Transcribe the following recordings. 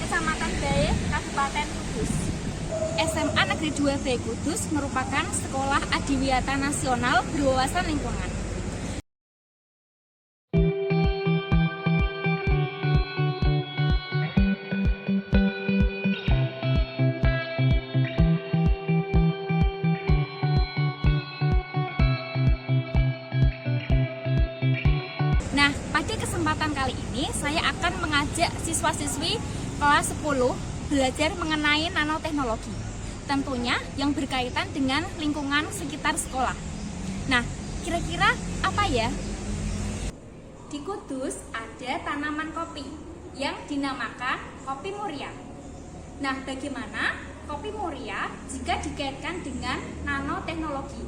Kecamatan Bae, Kabupaten Kudus. SMA Negeri 2 Bae Kudus merupakan sekolah adiwiyata nasional berwawasan lingkungan. Nah, pada kesempatan kali ini saya akan mengajak siswa-siswi kelas 10 belajar mengenai nanoteknologi. Tentunya yang berkaitan dengan lingkungan sekitar sekolah. Nah, kira-kira apa ya? Di Kudus ada tanaman kopi yang dinamakan kopi muria. Nah, bagaimana kopi muria jika dikaitkan dengan nanoteknologi?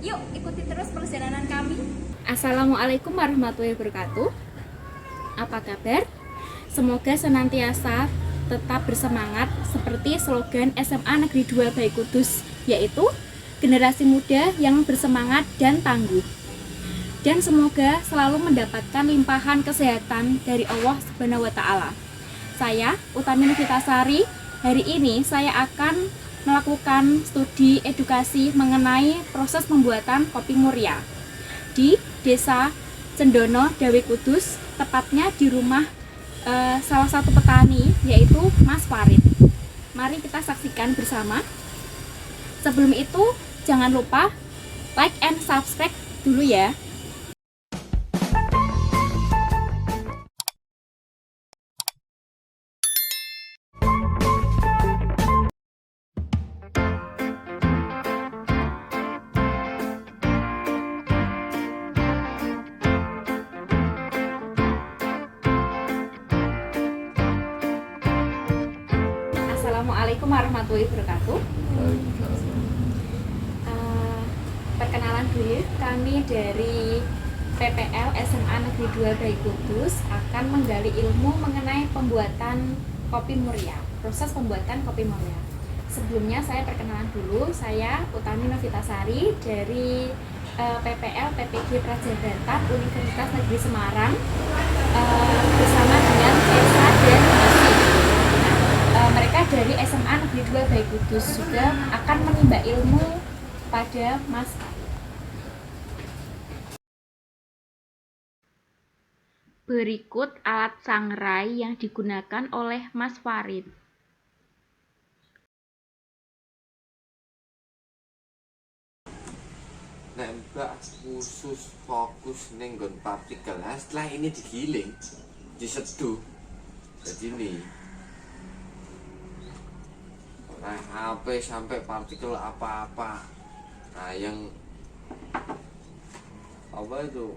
Yuk, ikuti terus perjalanan kami. Assalamualaikum warahmatullahi wabarakatuh. Apa kabar? Semoga senantiasa tetap bersemangat seperti slogan SMA Negeri 2 Bae Kudus, yaitu generasi muda yang bersemangat dan tangguh. Dan semoga selalu mendapatkan limpahan kesehatan dari Allah Subhanahu wa taala. Saya Utami Novitasari, hari ini saya akan melakukan studi edukasi mengenai proses pembuatan kopi muria di Desa Cendono, Dawe Kudus, tepatnya di rumah salah satu petani, yaitu Mas Farid. Mari kita saksikan bersama. Sebelum itu, jangan lupa like and subscribe dulu ya. Assalamualaikum warahmatullahi wabarakatuh. Perkenalan dulu, kami dari PPL SMA Negeri 2 Bae Kudus akan menggali ilmu mengenai pembuatan kopi muria, proses pembuatan kopi muria. Sebelumnya saya perkenalan dulu, saya Utami Novitasari dari PPL PPG Prajabatan Universitas Negeri Semarang bersama dengan Esa dan Masi. Mereka dari SMA Negeri 2 Bae Kudus juga akan menimba ilmu pada Mas. Berikut alat sangrai yang digunakan oleh Mas Farid. Nek mbak khusus fokus ning nggon partikel, setelah ini digiling, diseduh, jadi ini sampai partikel apa-apa. Nah, yang apa itu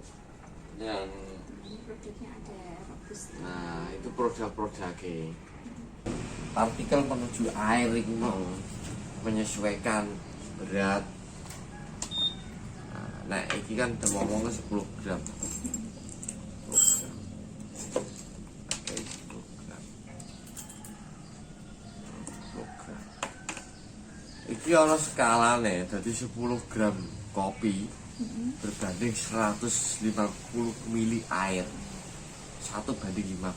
yang Produknya ada robusta. nah itu produk-produknya partikel menuju air itu mau menyesuaikan berat. Nah, ini kan udah ngomongnya 10 gram. 10 gram. Oke, 10 gram. 10 gram. Iki ada skalane, jadi 10 gram kopi berbanding 150 mili air. 1:15.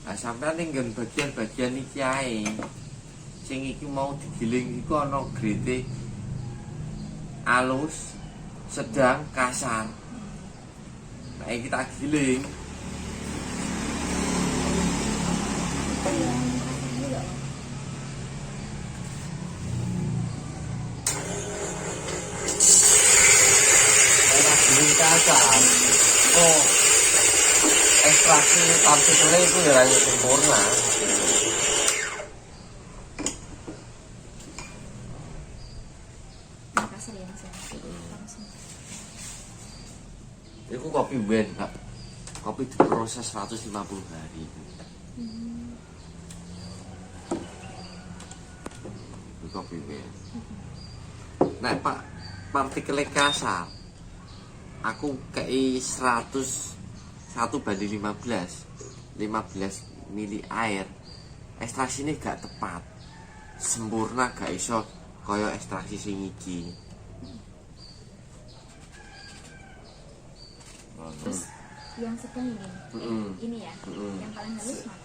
Nah, sampai ning bagian-bagian iki ae. Sing iki mau digiling iku ana grade alus, sedang, kasar. Nah, ini kita giling. Kita giling kasar. Oh, ekstraksi partikelnya itu ya sempurna. Itu kopi wen, Kak. Kopi diproses 150 hari. Itu kopi wen. Nah, Pak, partikelnya kasar. Aku kei 1:15 mili air. Ekstraksi ini gak tepat. Sempurna gak iso kaya ekstraksi sing iki. Terus yang sedang ini, ini ya, yang paling halus mana?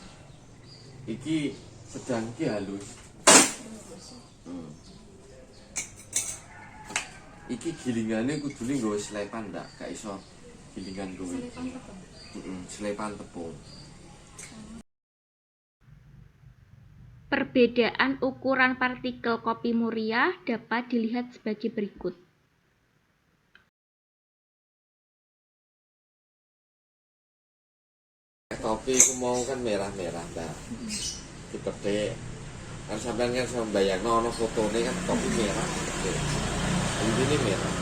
Iki sedang iki halus. Iki gilingane kudune nggawa selepan ndak, gak iso gilingan kuwi. Selepan tepung. Selepan tepung. Perbedaan ukuran partikel kopi Muria dapat dilihat sebagai berikut. Kopi ku mau kan merah-merah, Mbak. Dipetik. Kan sampean kan sama bayangno ono fotone kan kopi merah. Ini merah.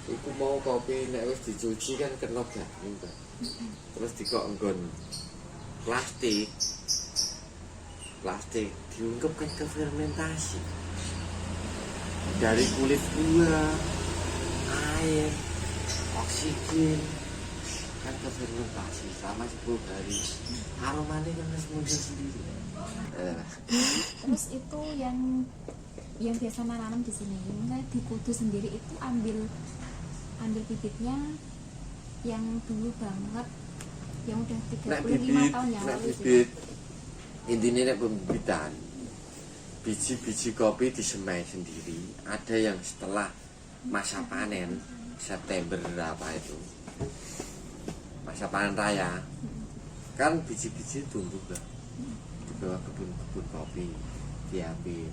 Iku mau kopi nek wis dicuci kan kena banyu, Mbak. Terus dikok nggon plastik. Plastik diungkepkan ke fermentasi. Dari kulit buah, air, oksigen kan ke fermentasi selama 10 hari. Aromanya kan harus muncul sendiri. Terus itu yang biasa nanam di sini, misalnya di Kudu sendiri itu ambil bibitnya yang dulu banget, yang udah 35 tahun yang lalu bibit. Intinya nek pembibitan biji-biji kopi disemai sendiri. Ada yang setelah masa panen September apa itu, masa panen raya, kan biji-biji tumbuh lah di bawah kebun-kebun kopi, diambil,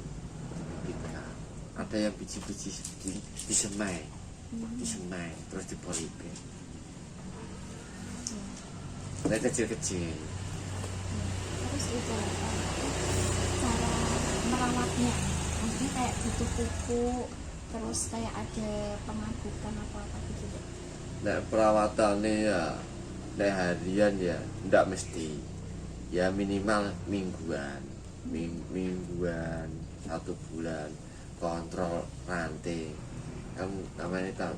dibibitkan. Ada yang biji-biji segini disemai, terus dipolibek. Nah, kecil-kecil. Terus itu cara merawatnya, maksudnya kayak butuh pupuk, terus kayak ada pengabukan apa gitu. Nah, perawatannya ya nek harian ya ndak mesti, ya minimal mingguan, mingguan 1 bulan kontrol rantai kan namanya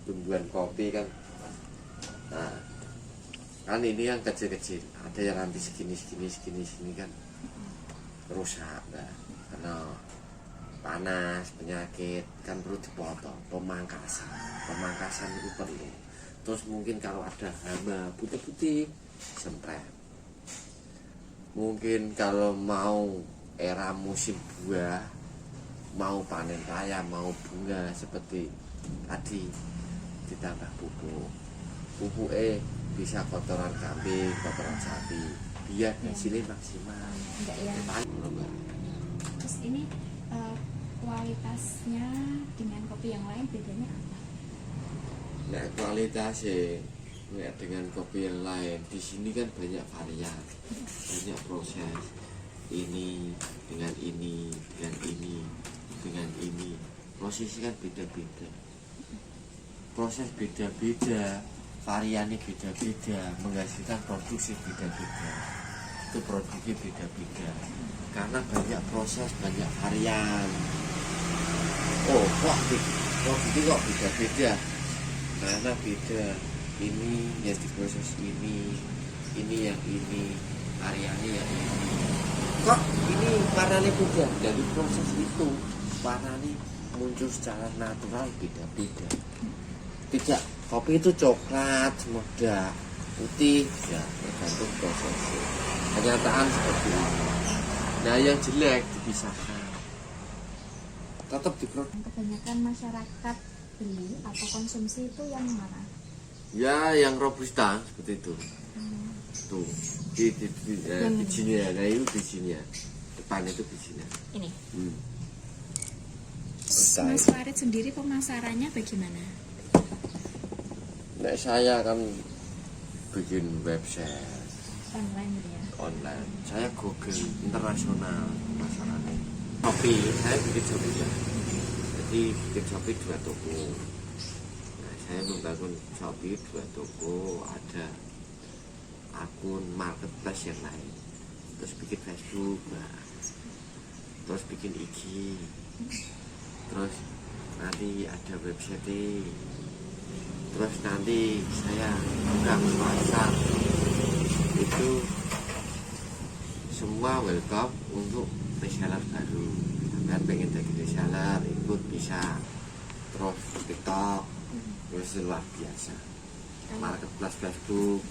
tumbuhan kopi kan. Nah, kan ini yang kecil-kecil, ada yang nanti segini kan rusak, Mbak, karena panas, penyakit kan perlu dipotong, pemangkasan itu perlu. Terus mungkin kalau ada hama putih-putih semprot. Mungkin kalau mau era musim buah, mau panen raya, mau bunga seperti tadi, ditambah pupuk bisa kotoran kambing, kotoran sapi, biar hasilnya maksimal. Terus ini kualitasnya dengan kopi yang lain bedanya apa? Nah, kualitasnya dengan kopi yang lain di sini kan banyak varian, banyak proses. Ini dengan ini, dengan ini, dengan ini, prosesnya kan beda-beda. Proses beda-beda, variannya beda-beda, menghasilkan produksi beda-beda. Itu produknya beda-beda karena banyak proses, banyak varian. Oh, kok produknya kok beda-beda? Karena beda. Ini yang diproses ini yang ini, variannya yang ini. Kok ini warnanya beda? Dari proses itu warnanya muncul secara natural beda-beda. Tidak, kopi itu coklat, muda, putih, ya tergantung prosesnya. Kenyataan seperti itu. Nah, yang jelek dipisahkan. Tetap diproduk. Kebanyakan masyarakat beli atau konsumsi itu yang mana? Ya, yang robusta seperti itu. Tuh, bijinya, nah itu bijinya. Depan itu bijinya. Ini. Mas Farid sendiri pemasarannya bagaimana? Nah, saya kan bikin website Online ya. online. Saya Google internasional pemasarannya. Shopee, saya bikin Shopee ya. Jadi bikin Shopee 2 toko. Nah, saya membangun Shopee 2 toko, ada akun marketplace yang lain. Terus bikin Facebook, nah. Terus bikin IG. Terus nanti ada website. Terus nanti saya buka pasar. Itu semua welcome untuk reseller baru. Kan pengen jadi reseller, ikut bisa. Terus TikTok, terus luar biasa. Marketplace Facebook.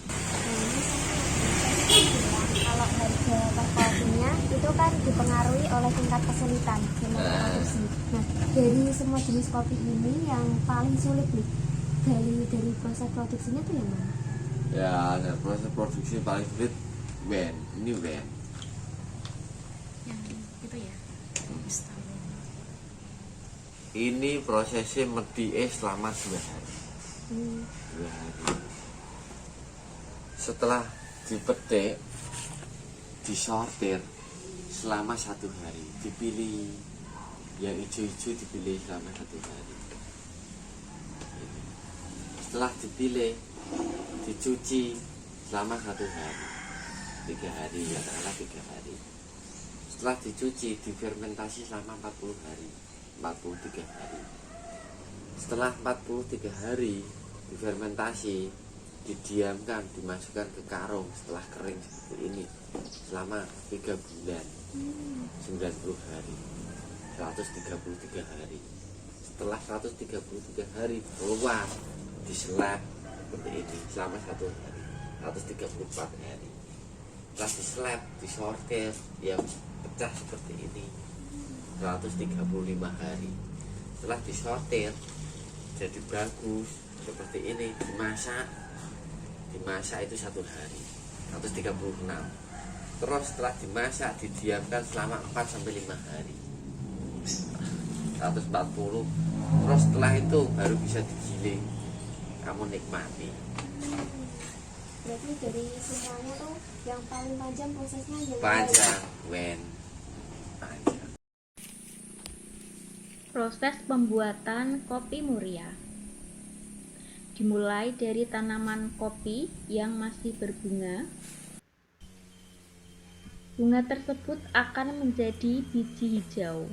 itu kan dipengaruhi oleh tingkat kesulitan dalam produksi. Nah, dari semua jenis kopi ini yang paling sulit nih dari proses produksinya tuh yang mana? Ya, nah, proses produksi paling sulit ini wen. Yang itu ya. Ini prosesnya medie selama 2 hari. 2 hari. Setelah dipetik, disortir selama 1 hari, dipilih yang hijau-hijau, dipilih selama 1 hari. Setelah dipilih, dicuci selama 1 hari, 3 hari, ya katakanlah 3 hari. Setelah dicuci, difermentasi selama 40 hari, 43 hari. Setelah 43 hari difermentasi, didiamkan, dimasukkan ke karung setelah kering seperti ini selama 3 bulan, 90 hari, 133 hari. Setelah 133 hari keluar, diselap seperti ini selama 1 hari, 134 hari. Setelah diselap, disortir, yang pecah seperti ini 135 hari. Setelah disortir jadi bagus seperti ini, dimasak itu 1 hari, 136. Terus setelah dimasak didiamkan selama 4-5 hari, 140. Terus setelah itu baru bisa digiling, kamu nikmati. Berarti dari semuanya tuh yang paling panjang prosesnya yang Panjang, panjang. Proses pembuatan kopi muria dimulai dari tanaman kopi yang masih berbunga. Bunga tersebut akan menjadi biji hijau.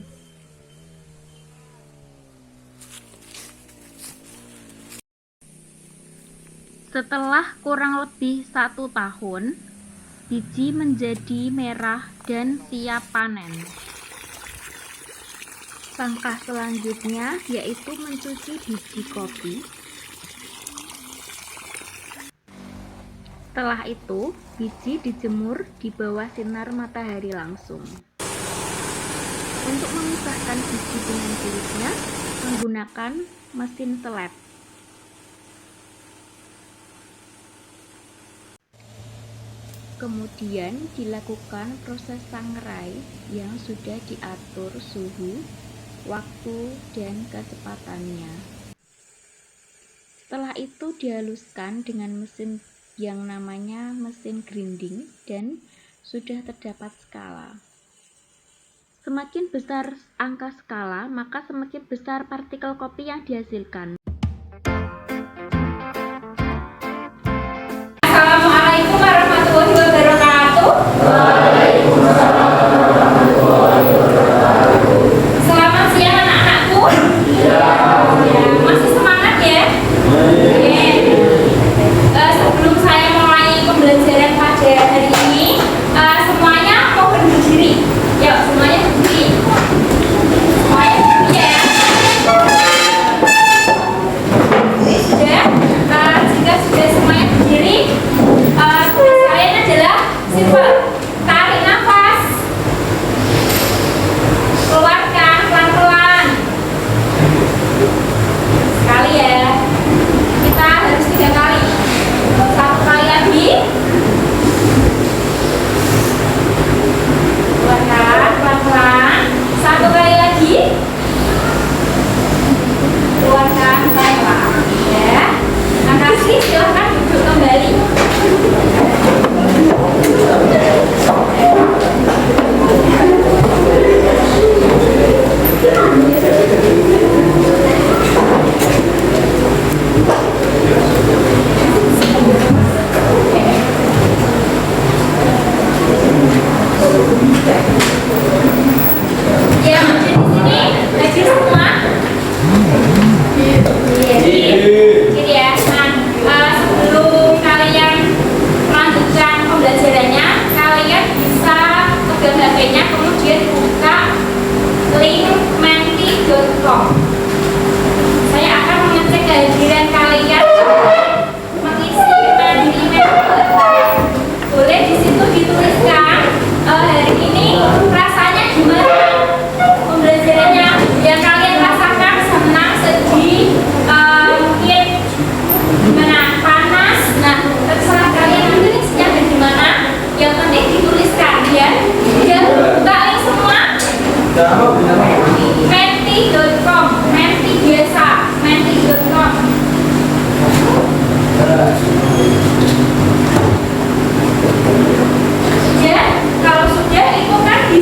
Setelah kurang lebih 1 tahun, biji menjadi merah dan siap panen. Langkah selanjutnya yaitu mencuci biji kopi. Setelah itu, biji dijemur di bawah sinar matahari langsung. Untuk memisahkan biji dengan kulitnya, menggunakan mesin seleb. Kemudian dilakukan proses sangrai yang sudah diatur suhu, waktu, dan kecepatannya. Setelah itu dihaluskan dengan mesin yang namanya mesin grinding dan sudah terdapat skala. Semakin besar angka skala, maka semakin besar partikel kopi yang dihasilkan. Assalamualaikum warahmatullahi wabarakatuh. Selamat siang anak-anakku. Masih semangat ya? Sebelum saya mulai pembelajaran pada hari ini, semuanya mohon berdiri. Yuk, semuanya berdiri. Semuanya berdiri ya. Sudah. Jika sudah semuanya berdiri, tugas kalian adalah simple. Tarik nafas, keluarkan pelan-pelan. Sekali ya. Kita harus 3 kali. 1 kali lagi. Keluarkan pelan-pelan. 1 kali lagi. Keluarkan pelan-pelan. Ya. Terima kasih. Silahkan duduk kembali.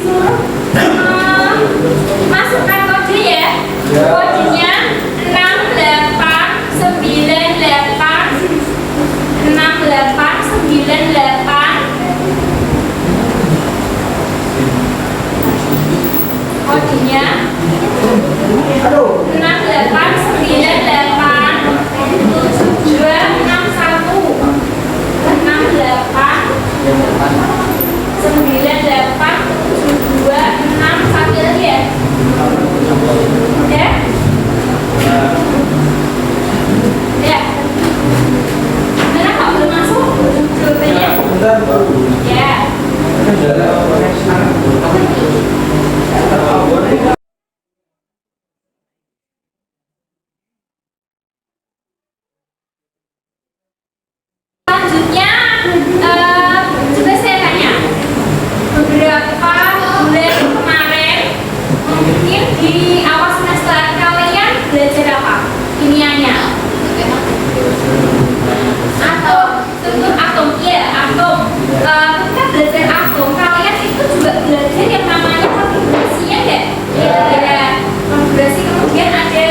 disuruh masukkan kode ya. Kodenya 6898. Kodenya 68987261 lagi ya. Udah? Ya. Mana kok belum masuk? Jawabannya? Ya. Selanjutnya, coba saya tanya, beberapa bulan kemarin mungkin di awal semester kalian belajar apa? Kimianya? Atom, iya atom. Ketika belajar atom, kalian itu juga belajar yang namanya konfigurasi ya nggak? Ada konfigurasi, kemudian ada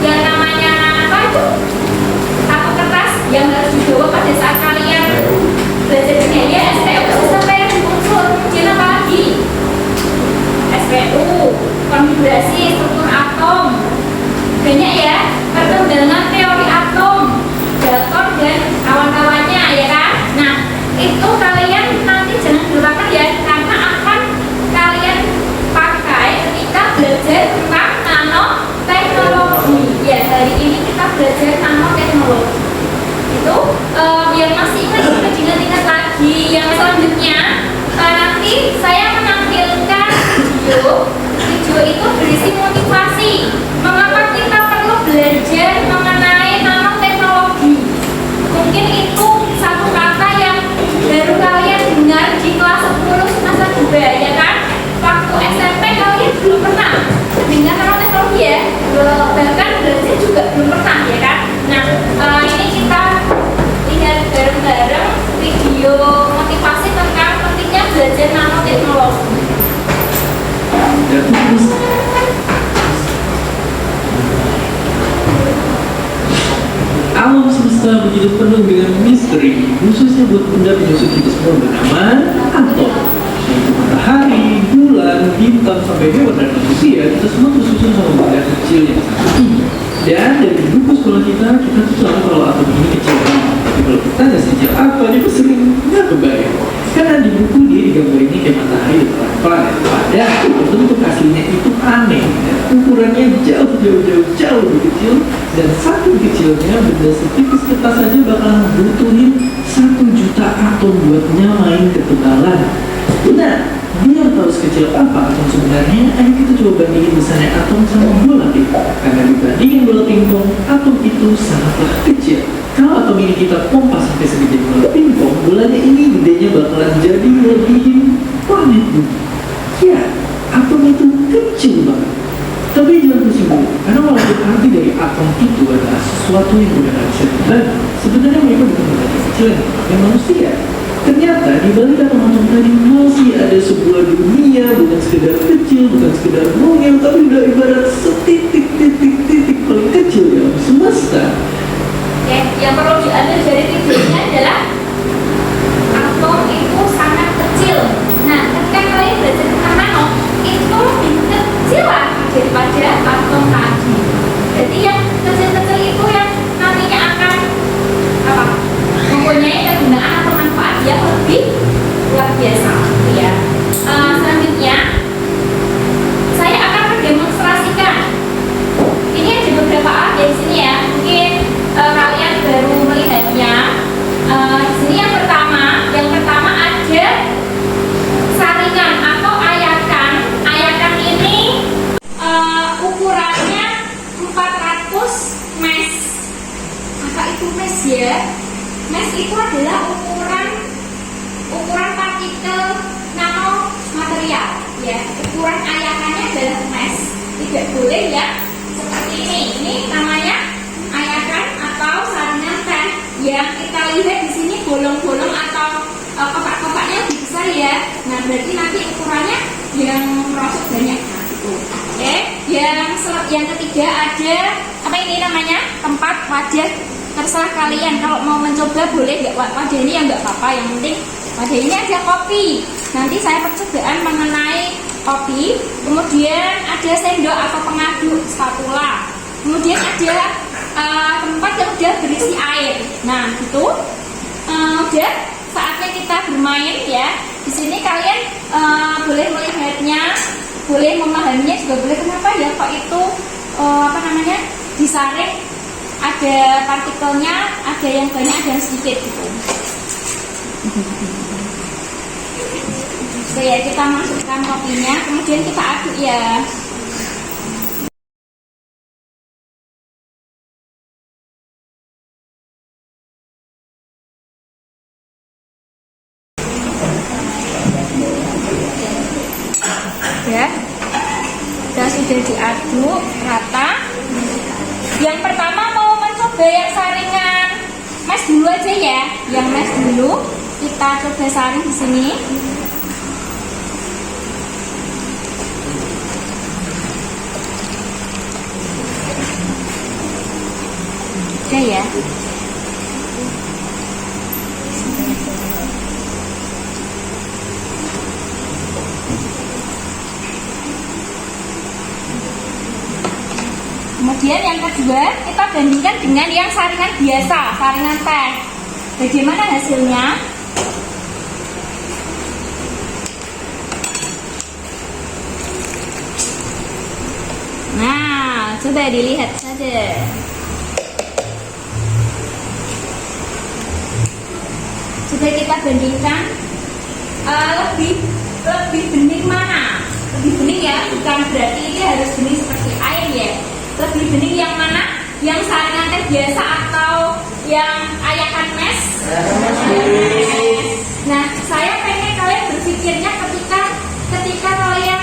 yang namanya apa itu? Satu kertas yang harus dibawa pada saat kalian belajar kimia ya, SPU sampai yang unsur, kemudian apa lagi? SPU, konfigurasi struktur atom, banyak ya, perkembangan teori atom, Dalton dan kawan-kawannya ya kan. Nah itu kalian nanti jangan lupakan ya, karena akan kalian pakai ketika belajar tentang nanoteknologi ya. Hari ini kita belajar nanoteknologi itu biar masih ingat lagi. Yang selanjutnya nanti saya menampilkan video itu berisi motivasi mengapa kita perlu belajar mengenai nanoteknologi. Mungkin itu satu kata yang baru kalian dengar di kelas 10 semester 2 ya kan. Waktu SMP kalian belum pernah dengar nanoteknologi ya, bahkan belajar juga belum pernah ya kan. Nah ini kita lihat bareng-bareng video motivasi tentang pentingnya belajar nanoteknologi. Alam semesta begitu penuh dengan misteri, khususnya buat benda penyusun kita semua bernama atom. Yaitu matahari, bulan, bintang, sampai hewan dan manusia, kita semua tersusun sama benda kecil yang sangat tinggi. Dan dari buku sekolah kita tuh tahu kalau atom ini kecil banget. Tapi kalau bertanya sejak apa, dia sering nggak kebayang. Karena di buku dia digambarinnya kayak matahari dan planet. Padahal bentuk aslinya itu aneh. Ukurannya jauh lebih kecil, dan saking kecilnya benda setipis kertas saja bakalan butuhin 1 juta atom buat nyamain ketebalan. Nah, biar tahu sekecil apa atom sebenarnya, ayo kita coba bandingin besarnya atom sama bola pingpong. Karena dibandingin bola pingpong, atom itu sangatlah kecil. Kalau atom ini kita pompa sampai segede bola pingpong, bolanya ini gedenya bakalan jadi melebihin planet bumi. Ya, atom itu kecil banget. Tapi jangan tersinggung, karena walaupun arti dari atom itu adalah sesuatu yang udah gak bisa dibagi, sebenarnya mereka bukan benda kecil yang manusia. Ternyata di balik atom-atom tadi masih ada sebuah dunia, bukan sekedar kecil, bukan sekedar mungil, tapi udah ibarat setitik-titik paling kecil dalam semesta. Oke, yang perlu diambil dari videonya adalah atom itu sangat kecil. Nah, ketika kalian belajar tentang nano, itu lebih kecil lagi daripada atom tadi. Jadi yang kecil-kecil itu yang nantinya akan apa? Mempunyai kegunaan atau manfaat yang lebih luar biasa, ya. Selanjutnya, saya akan mendemonstrasikan. Ini ada beberapa alat di sini ya. Mungkin kalian baru melihatnya. Di sini yang pertama ada saringan atau ayakan. Ayakan ini ukurannya 400 mes. Apa itu mes ya? Mes itu adalah ukuran partikel nano material ya. Ukuran ayakannya adalah mes. Tidak boleh ya seperti ini. Ini namanya ayakan atau saringan teh. Yang kita lihat di sini bolong-bolong atau kotak-kotaknya lebih besar ya. Nah berarti nanti ukurannya yang merosot banyak. Nah, itu. Oke, yang ketiga ada apa ini namanya? Tempat wadah. Terserah kalian kalau mau mencoba boleh nggak wadah ini ya nggak apa-apa. Yang penting wadah ini ada kopi. Nanti saya percobaan mengenai kopi. Kemudian ada sendok atau pengaduk spatula. Kemudian ada tempat yang udah berisi air. Nah itu udah saatnya kita bermain ya. Di sini kalian boleh melihatnya, boleh memahaminya juga boleh. Kenapa ya kok itu apa namanya disaring? Ada partikelnya, ada yang banyak, ada yang sedikit gitu. Oke ya, kita masukkan kopinya, kemudian kita aduk ya. Ya, sudah diaduk rata. Yang pertama mau mencoba yang saringan mes dulu aja ya. Yang mes dulu kita coba saring di sini. Oke ya. Kemudian yang kedua kita bandingkan dengan yang saringan biasa, saringan teh. Bagaimana hasilnya? Nah, coba dilihat saja. Coba kita bandingkan lebih bening mana? Lebih bening ya, bukan berarti ini harus bening seperti air ya. Lebih bening yang mana? Yang saringan teh biasa atau yang ayakan mes? Nah, saya pengen kalian berpikirnya ketika kalian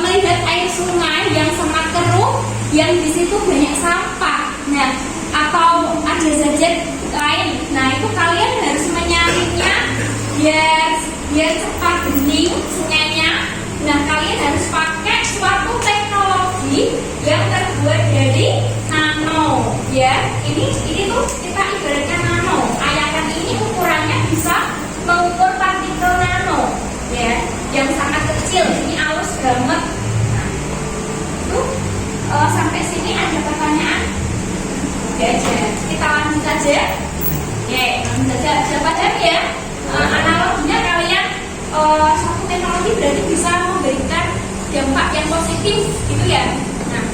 melihat air sungai yang sangat keruh, yang di situ banyak sampah. Nah, atau ada zat lain. Nah, itu kalian harus menyaringnya biar cepat bening sungainya. Nah, kalian harus pakai suatu teknologi yang terbuat dari nano, ya. Ini tuh kita ibaratkan nano. Ayakan ini ukurannya bisa mengukur partikel nano, ya, yang sangat kecil. Ini halus banget. Nah, itu sampai sini ada pertanyaan? Ya, kita lanjut saja. Oke, lanjut saja. Siapa ya? Analoginya kalian suatu teknologi berarti bisa memberikan dampak yang positif, gitu ya. Nah,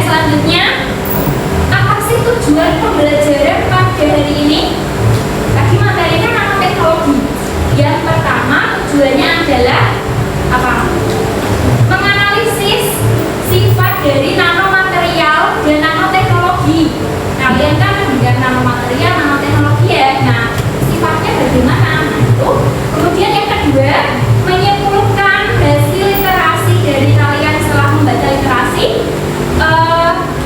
selanjutnya apa sih tujuan pembelajaran pada hari ini? Tadi materinya nanoteknologi. Yang pertama tujuannya adalah apa? Menganalisis sifat dari nanomaterial dan nanoteknologi. Kalian kan mendengar nanomaterial, nanoteknologi ya. Nah, sifatnya bagaimana? Nah, itu. Kemudian yang kedua, menyimpulkan hasil literasi dari kalian setelah membaca literasi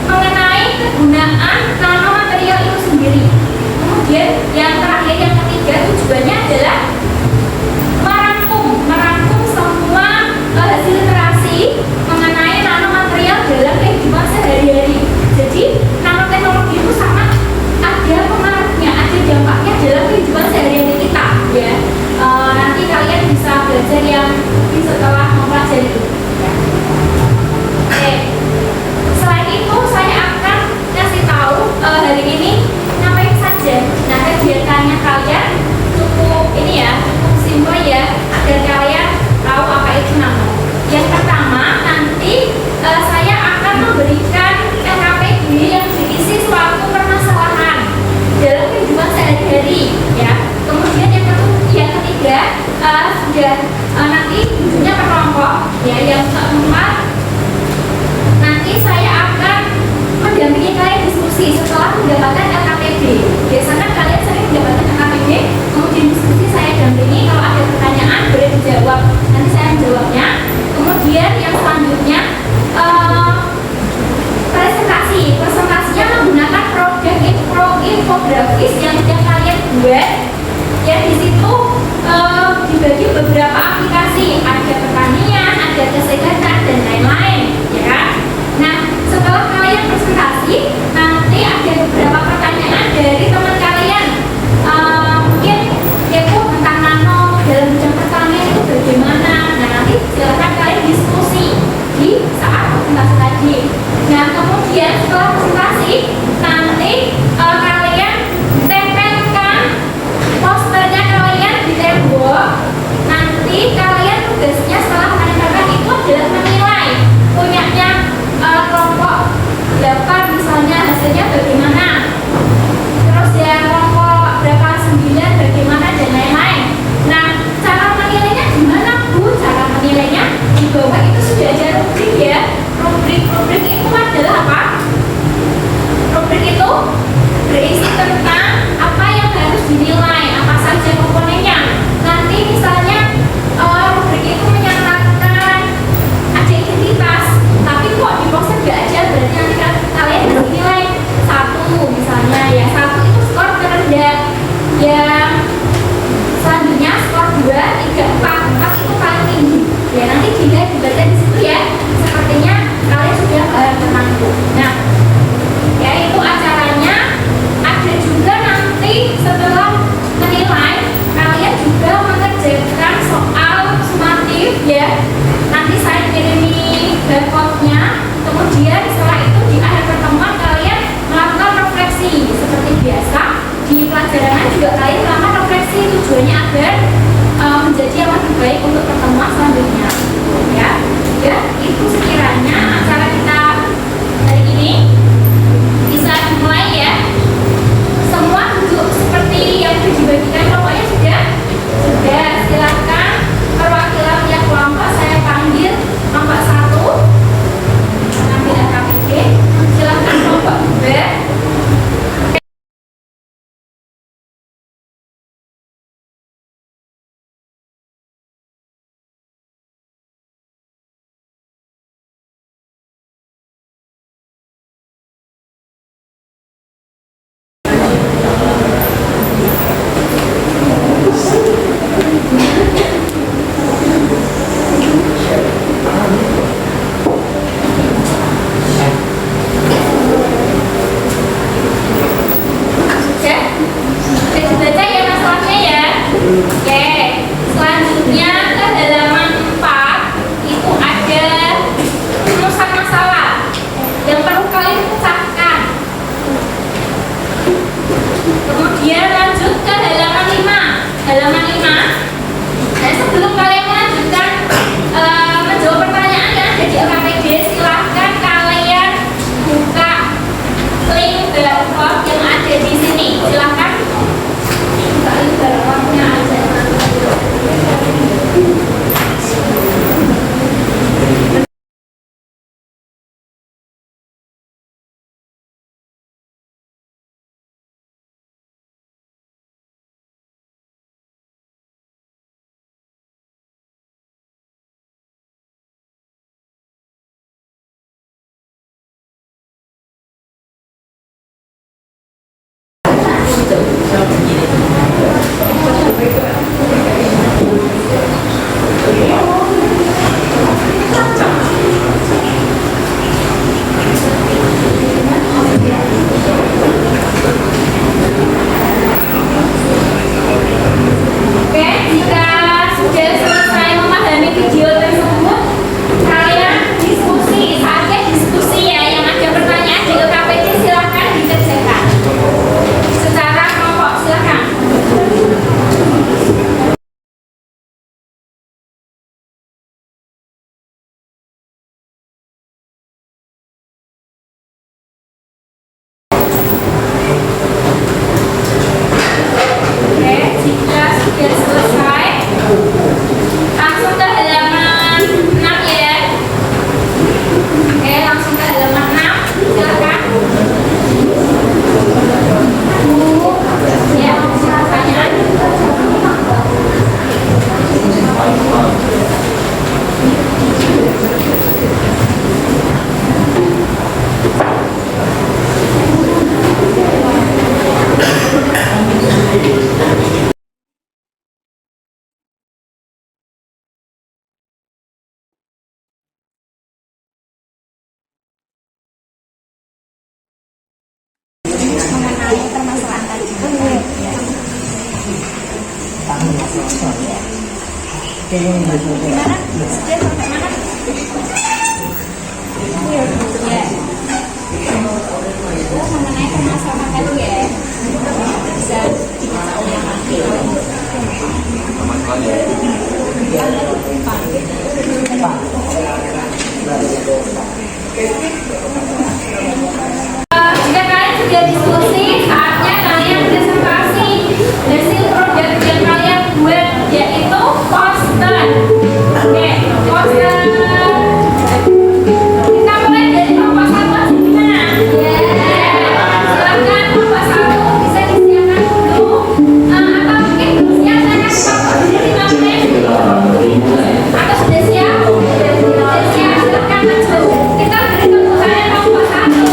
mengenai kegunaan nanomaterial itu sendiri. Kemudian yang terakhir, yang ketiga, tujuannya adalah merangkum semua hasil literasi mengenai nanomaterial dalam kehidupan sehari-hari. Jadi nanoteknologi itu sangat ada pengaruhnya, ada dampaknya dalam kehidupan sehari-hari kita, ya. Nanti kalian bisa belajar yang setelah mempelajari itu. Ya. Oke. Selain itu saya akan kasih tahu hari ini ngapain saja. Nah, kegiatannya kalian cukup ini ya, cukup simpel ya, agar kalian tahu apa itu nano. Yang pertama, nanti saya akan memberikan LKPD yang berisi suatu permasalahan dalam kehidupan sehari-hari, ya. Kemudian yang ketiga sudah nanti bentuknya per kelompok, ya. Yang keempat, nanti saya akan mendampingi kalian diskusi setelah mendapatkan LKPD. Biasanya kalian sering mendapatkan LKPD, kemudian diskusi saya dampingi. Kalau ada pertanyaan boleh dijawab, nanti saya menjawabnya. Kemudian yang selanjutnya presentasinya menggunakan produk infografis yang kalian buat, ya. Di situ juga kalian melakukan refleksi, tujuannya agar menjadi yang lebih baik untuk pertemuan selanjutnya, ya. Ya, itu sekiranya acara kita hari ini bisa dimulai ya. Semua duduk seperti yang sudah dibagikan, pokoknya sudah. Silahkan perwakilan yang kelompok saya panggil kelompok 1 mengambil KPD. Silahkan kelompok 2. Dibaca ya masalahnya ya. Oke, selanjutnya ke halaman 4 itu ada rumusan masalah yang perlu kalian pecahkan. Kemudian lanjut ke halaman 5. Halaman 5. Dan sebelum kalian melanjutkan menjawab pertanyaan yang ada di LKPD, silahkan kalian buka link barcode yang ada di sini. Silahkan buka link barcode-nya aja. Oke, jika sudah selesai memahami video tersebut, kalian diskusi. Saatnya diskusi ya. Yang ada pertanyaan di LKPD silahkan dikerjakan secara kelompok. Silahkan. Oke, jika sudah selesai, langsung ke halaman 6 ya. Oke, langsung ke halaman 6. Silakan. Ya, pertanyaan. Mengenai permasalahan tadi. Gimana? Sudah sampai mana? Ya. Oh, mengenai permasalahan tadi ya. Bisa dibaca ulang lagi. Jika kalian sudah diskusi, saatnya kalian presentasi hasil proyek yang kalian buat, yaitu poster. Oke, poster. Kita mulai dari kelompok 1 aja gimana? Silakan kelompok 1 bisa disiapkan dulu, atau mungkin belum siap, saya kasih waktu di 5 menit. Atau sudah siap? Sudah siap, silakan maju. Kita beri tepuk tangan kelompok 1.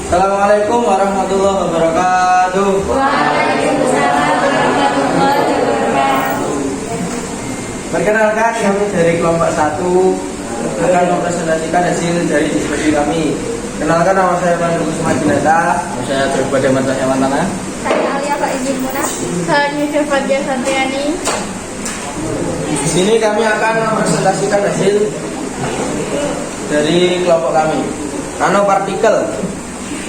Assalamualaikum warahmatullahi wabarakatuh. Perkenalkan, kami dari kelompok 1 akan mempresentasikan hasil dari diskusi kami. Kenalkan, nama saya Pandu Kusuma Jinata. Saya Terbuat Mata Hewantana. Saya Alia Pak Izin Muna. Saya Yusuf Fatia Santiani. Di sini kami akan mempresentasikan hasil dari kelompok kami. Nanopartikel.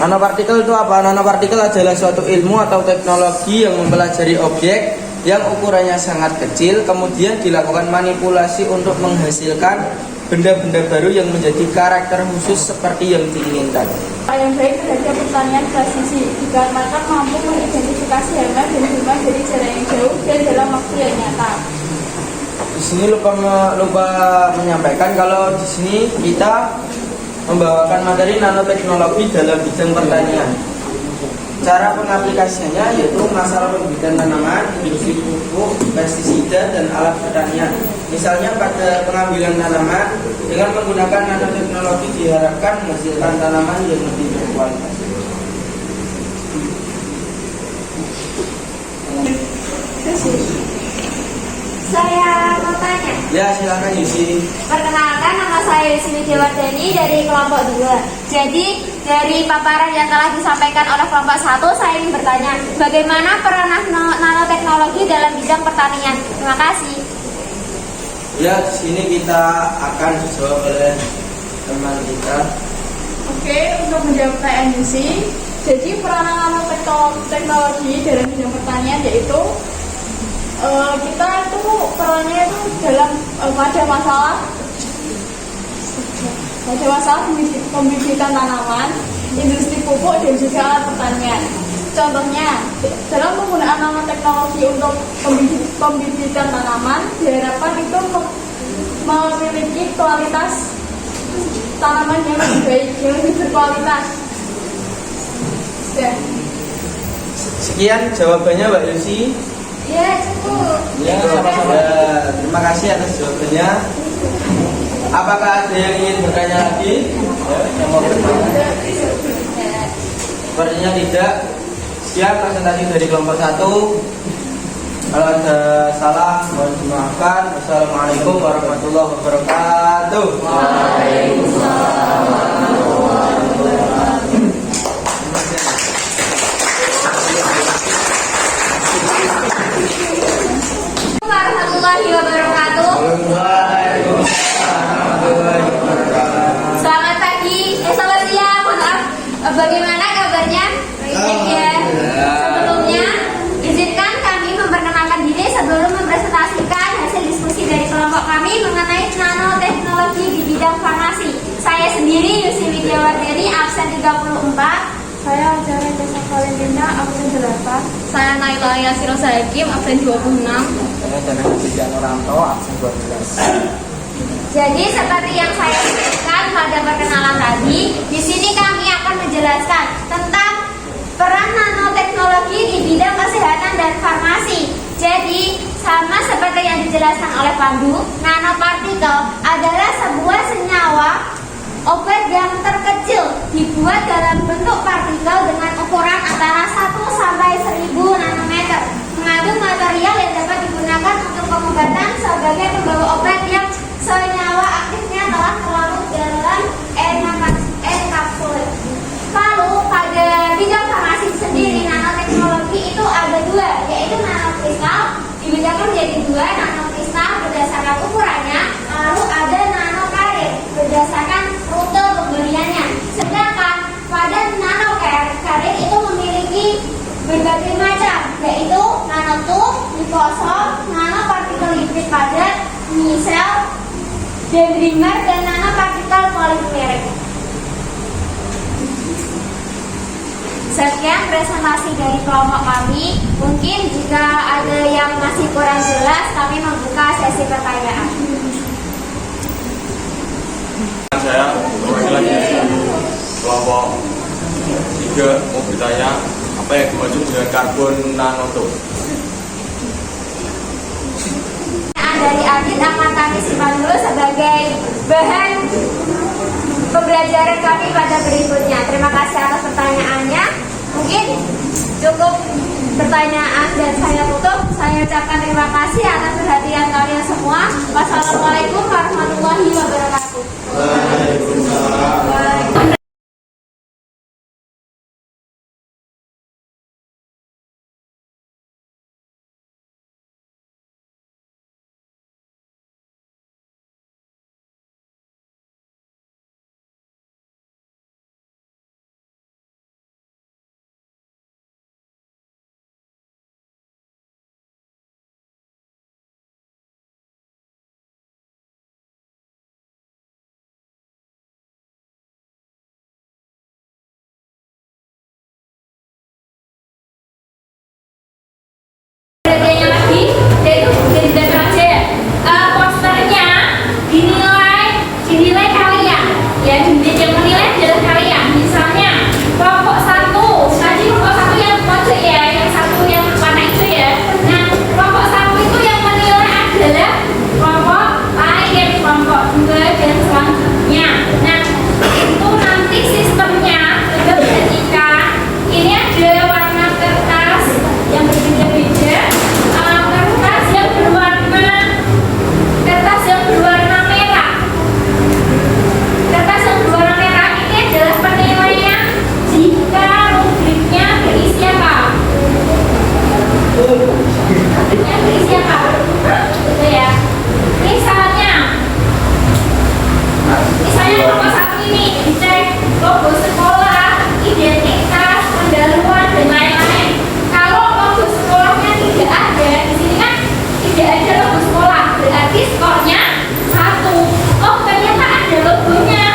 Nanopartikel itu apa? Nanopartikel adalah suatu ilmu atau teknologi yang mempelajari objek yang ukurannya sangat kecil, kemudian dilakukan manipulasi untuk menghasilkan benda-benda baru yang menjadi karakter khusus seperti yang diinginkan. Yang baik terhadap pertanian presisi dikarenakan mampu mengidentifikasi hewan dan jumlah dari jarak yang jauh dan dalam waktu yang nyata. Di sini lupa menyampaikan kalau di sini kita membawakan materi nanoteknologi dalam bidang pertanian. Cara pengaplikasiannya yaitu masalah pembibitan tanaman, industri pupuk, pestisida, dan alat pertanian. Misalnya pada pengambilan tanaman, dengan menggunakan nanoteknologi diharapkan menghasilkan tanaman yang lebih berkualitas. Saya mau tanya. Ya, silakan Yusi. Perkenalkan, nama saya Yusi Widiawardani dari kelompok 2. Jadi dari paparan yang telah disampaikan oleh kelompok 1, saya ingin bertanya, bagaimana peran nanoteknologi dalam bidang pertanian? Terima kasih. Ya, di sini kita akan dijawab oleh teman kita. Oke, untuk menjawab pertanyaan Yusi, jadi peranan nanoteknologi dalam bidang pertanian yaitu kita itu perannya itu dalam pada masalah pembibitan tanaman, industri pupuk, dan juga alat pertanian. Contohnya, dalam penggunaan nanoteknologi untuk pembibitan tanaman, diharapkan itu memiliki kualitas tanaman yang lebih baik, yang lebih berkualitas. Sekian jawabannya Mbak Yusi. Ya, cukup. Ya, sama-sama. Terima kasih atas jawabannya. Apakah ada yang ingin bertanya lagi? Yang mau bertanya? Sepertinya tidak. Siap presentasi dari kelompok 1. Kalau ada salah, mohon dimaafkan. Wassalamualaikum warahmatullahi wabarakatuh. Waalaikumsalam. Warahmatullahi wabarakatuh. Selamat pagi, selamat siang, maaf. Bagaimana kabarnya? Baik ya. Sebelumnya, izinkan kami memperkenalkan diri sebelum mempresentasikan hasil diskusi dari kelompok kami mengenai nanoteknologi di bidang farmasi. Saya sendiri Yusi Widiawardani, absen 34. Saya Acara Jasa Valentina, absen 8. Saya Naila Yasiro Hakim, absen 26. Saya Dana Hadijan Oranto, absen 12. Jadi seperti yang saya sebutkan pada perkenalan tadi, di sini kami akan menjelaskan tentang peran nanoteknologi di bidang kesehatan dan farmasi. Jadi sama seperti yang dijelaskan oleh Pandu, nanopartikel adalah sebuah senyawa obat yang terkecil dibuat dalam bentuk partikel dengan ukuran antara 1 sampai 1000 nanometer, mengandung material yang dapat digunakan untuk pengobatan sebagai pembawa obat yang senyawa aktifnya telah terlarut dalam enkapsul. Lalu pada bidang farmasi sendiri, nanoteknologi itu ada 2, yaitu nanokristal dibedakan menjadi 2, nanokristal berdasarkan ukurannya, lalu ada nanokarir berdasarkan rute pemberiannya. Sedangkan pada nanokarir itu memiliki berbagai macam, yaitu nanotube, liposom, nanopartikel lipid padat, misel, dendrimer, dan nanopartikel polimerik. Sekian presentasi dari kelompok kami. Mungkin jika ada yang masih kurang jelas, kami membuka sesi pertanyaan. Saya perwakilan kelompok 3 mau bertanya apa yang dimaksud dengan karbon nanotube. Dari Adit akan kami simpan dulu sebagai bahan pembelajaran kami pada berikutnya. Terima kasih atas pertanyaannya. Mungkin cukup pertanyaan dan saya tutup. Saya ucapkan terima kasih atas perhatian kalian semua. Wassalamualaikum warahmatullahi wabarakatuh. Perhatiannya lagi, yaitu jadi data aja. Posternya dinilai kalian. Ya, yang menilai adalah kalian. Misalnya kelompok satu, tadi kelompok satu yang pojok ya, yang satu yang warna hijau ya. Nah, kelompok satu itu yang menilai adalah kelompok lain, kelompok dua dan selanjutnya. Nah, itu nanti sistemnya juga berartikan ini ada warna kertas yang berbeda-beda. Kertas yang berwarna merah. Kertas yang berwarna merah ini adalah penilaian jika rubriknya berisi apa? Rubriknya berisi apa? Gitu ya. Misalnya kelompok satu ini dicek logo sekolah, identitas, pendahuluan dan lain-lain. Kalau logo sekolahnya tidak ada, di sini kan tidak ada logo sekolah, berarti skornya 1. Oh, ternyata ada logonya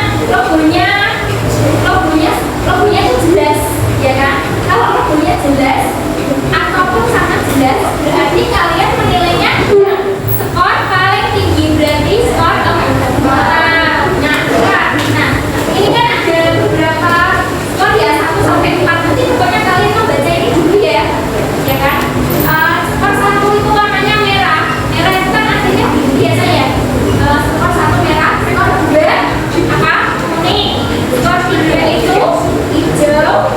itu jelas, ya kan? Kalau logonya jelas ataupun sangat jelas, berarti kalian menilainya skor paling tinggi, berarti skor 4. Nah, ini kan ada beberapa skor ya, 1 sampai 4. Nanti pokoknya kalian membaca ini dulu ya, ya kan? Skor 1 itu warnanya merah. Merah itu kan artinya biasa ya. Skor 1 merah, skor 2 apa? Kuning. Skor 3 itu hijau.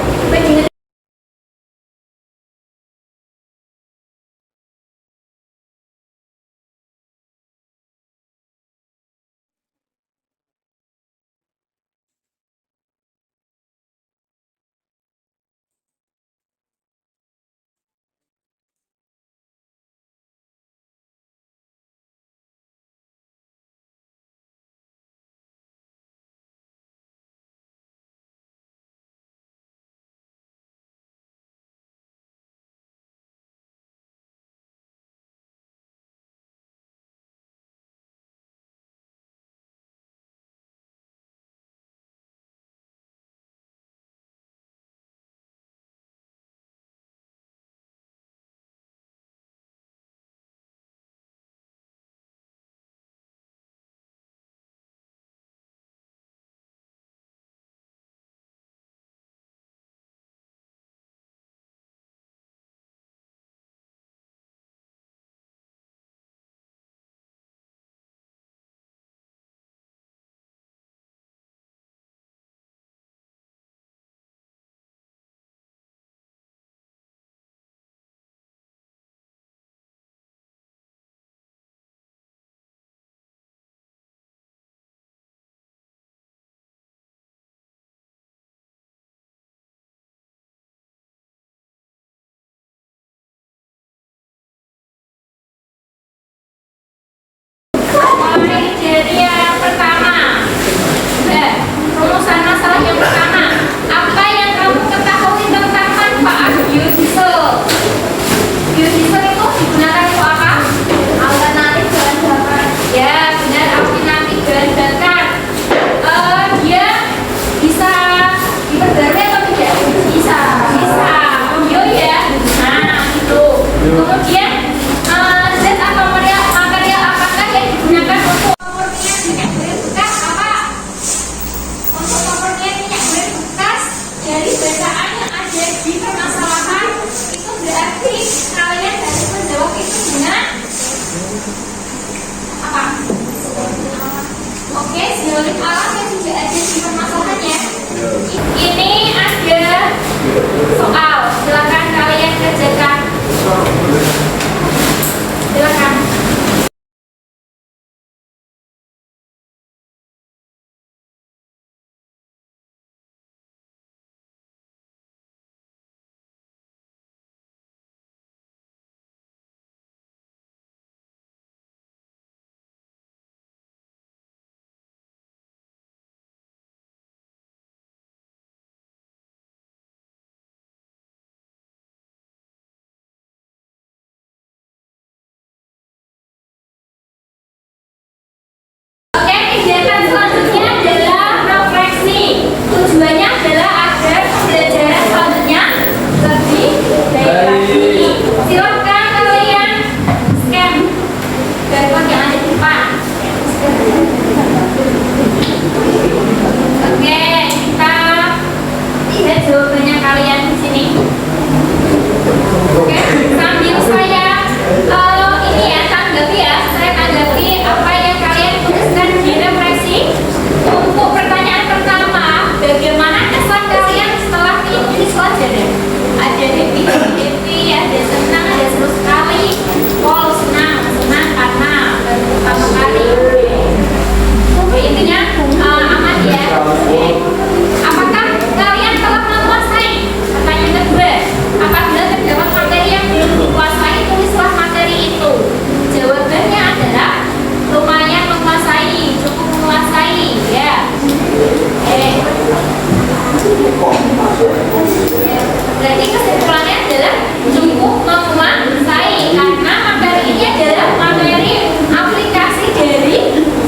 Berarti kesimpulannya adalah cukup menguasai, karena materi ini adalah materi aplikasi dari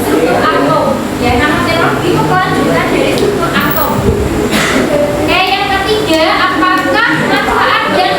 struktur atom. Ya, nanoteknologi itu kelanjutan dari struktur atom. Oke, yang ketiga, apakah manfaat dan